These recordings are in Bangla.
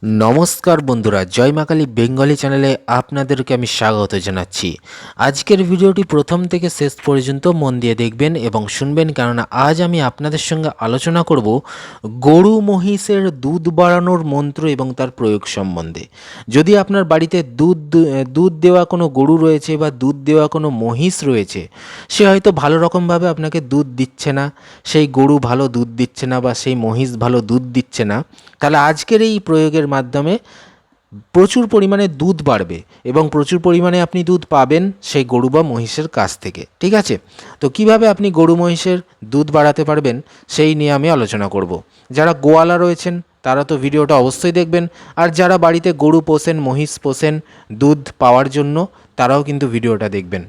নমস্কার বন্ধুরা, জয় মা কালী বেঙ্গলি চ্যানেলে আপনাদেরকে আমি স্বাগত জানাচ্ছি। আজকের ভিডিওটি প্রথম থেকে শেষ পর্যন্ত মন দিয়ে দেখবেন এবং শুনবেন, কেননা আজ আমি আপনাদের সঙ্গে আলোচনা করব গরু মহিষের দুধ বাড়ানোর মন্ত্র এবং তার প্রয়োগ সম্বন্ধে। যদি আপনার বাড়িতে দুধ দেওয়া কোনো গরু রয়েছে বা দুধ দেওয়া কোনো মহিষ রয়েছে, সে হয়তো ভালো রকমভাবে আপনাকে দুধ দিচ্ছে না, সেই গরু ভালো দুধ দিচ্ছে না বা সেই মহিষ ভালো দুধ দিচ্ছে না, তাহলে আজকের এই প্রয়োগের মাধ্যমে প্রচুর পরিমাণে দুধ বাড়বে এবং প্রচুর পরিমাণে আপনি দুধ পাবেন সেই গরু বা মহিষের কাছ থেকে। ঠিক আছে, তো কিভাবে আপনি গরু মহিষের দুধ বাড়াতে পারবেন সেই নিয়ে আমি আলোচনা করব। যারা গোয়ালা রয়েছেন তারা তো ভিডিওটা অবশ্যই দেখবেন, আর যারা বাড়িতে গরু পোষেন, মহিষ পোষেন দুধ পাওয়ার জন্য, তারাও কিন্তু ভিডিওটা দেখবেন।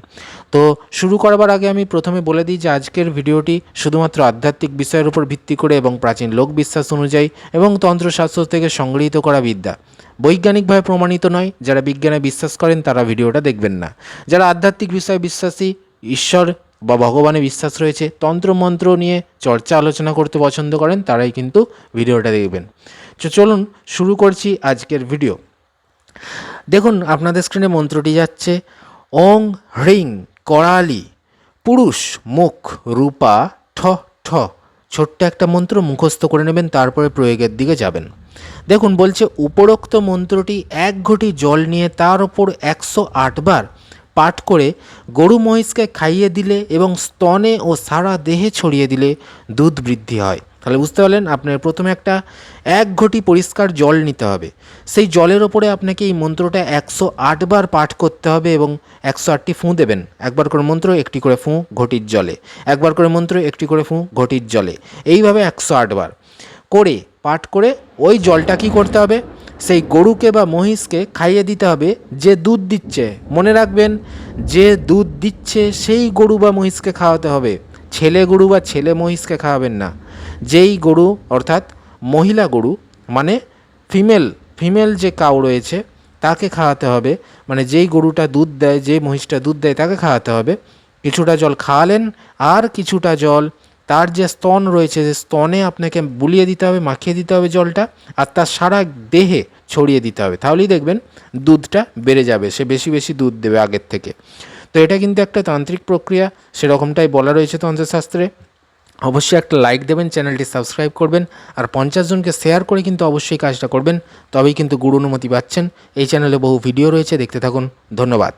তো শুরু করবার আগে আমি প্রথমে বলে দিই যে আজকের ভিডিওটি শুধুমাত্র আধ্যাত্মিক বিষয়ের উপর ভিত্তি করে এবং প্রাচীন লোকবিশ্বাস অনুযায়ী এবং তন্ত্রশাস্ত্র থেকে সংগৃহীত করা বিদ্যা, বৈজ্ঞানিকভাবে প্রমাণিত নয়। যারা বিজ্ঞানে বিশ্বাস করেন তারা ভিডিওটা দেখবেন না। যারা আধ্যাত্মিক বিষয়ে বিশ্বাসী, ঈশ্বর বা ভগবানে বিশ্বাস রয়েছে, তন্ত্রমন্ত্র নিয়ে চর্চা আলোচনা করতে পছন্দ করেন, তারাই কিন্তু ভিডিওটা দেখবেন। তো চলুন শুরু করছি আজকের ভিডিও। দেখুন আপনাদের স্ক্রিনে মন্ত্রটি যাচ্ছে, ওং হ্রিং করালি পুরুষ মুখ রূপা ঠ ঠ। ছোট্ট একটা মন্ত্র মুখস্থ করে নেবেন, তারপরে প্রয়োগের দিকে যাবেন। দেখুন বলছে, উপরোক্ত মন্ত্রটি 1 ঘটি জল নিয়ে তার ওপর 108 বার পাঠ করে গরু মহিষকে খাইয়ে দিলে এবং স্তনে ও সারা দেহে ছড়িয়ে দিলে দুধ বৃদ্ধি হয়। তাহলে বুঝতে পারলেন, আপনার প্রথমে একটা 1 ঘটি পরিষ্কার জল নিতে হবে, সেই জলের ওপরে আপনাকে এই মন্ত্রটা 108 বার পাঠ করতে হবে এবং 108টি ফুঁ দেবেন। একবার করে মন্ত্র, একটি করে ফুঁ ঘটির জলে, একবার করে মন্ত্র, একটি করে ফুঁ ঘটির জলে, এইভাবে 108 বার করে পাঠ করে ওই জলটা কী করতে হবে, সেই গরুকে বা মহিষকে খাইয়ে দিতে হবে যে দুধ দিচ্ছে। মনে রাখবেন, যে দুধ দিচ্ছে সেই গরু বা মহিষকে খাওয়াতে হবে, ছেলে গরু বা ছেলে মহিষকে খাওয়াবেন না। যেই গরু অর্থাৎ মহিলা গরু, মানে ফিমেল যে কাউ রয়েছে তাকে খাওয়াতে হবে, মানে যেই গরুটা দুধ দেয়, যে মহিষটা দুধ দেয় তাকে খাওয়াতে হবে। কিছুটা জল খাওয়ালেন, আর কিছুটা জল তার যে স্তন রয়েছে, যে স্তনে আপনাকে বুলিয়ে দিতে হবে, মাখিয়ে দিতে হবে জলটা, আর তার সারা দেহে ছড়িয়ে দিতে হবে। তাহলেই দেখবেন দুধটা বেড়ে যাবে, সে বেশি বেশি দুধ দেবে আগের থেকে। তো এটা কিন্তু একটা তান্ত্রিক প্রক্রিয়া, সেরকমটাই বলা রয়েছে তন্ত্রশাস্ত্রে। অবশ্যই একটা লাইক দেবেন, চ্যানেলটি সাবস্ক্রাইব করবেন, আর 50 জনকে শেয়ার করে কিন্তু অবশ্যই কাজটা করবেন, তবেই কিন্তু গুরু অনুমতি পাচ্ছেন। এই চ্যানেলে বহু ভিডিও রয়েছে, দেখতে থাকুন। ধন্যবাদ।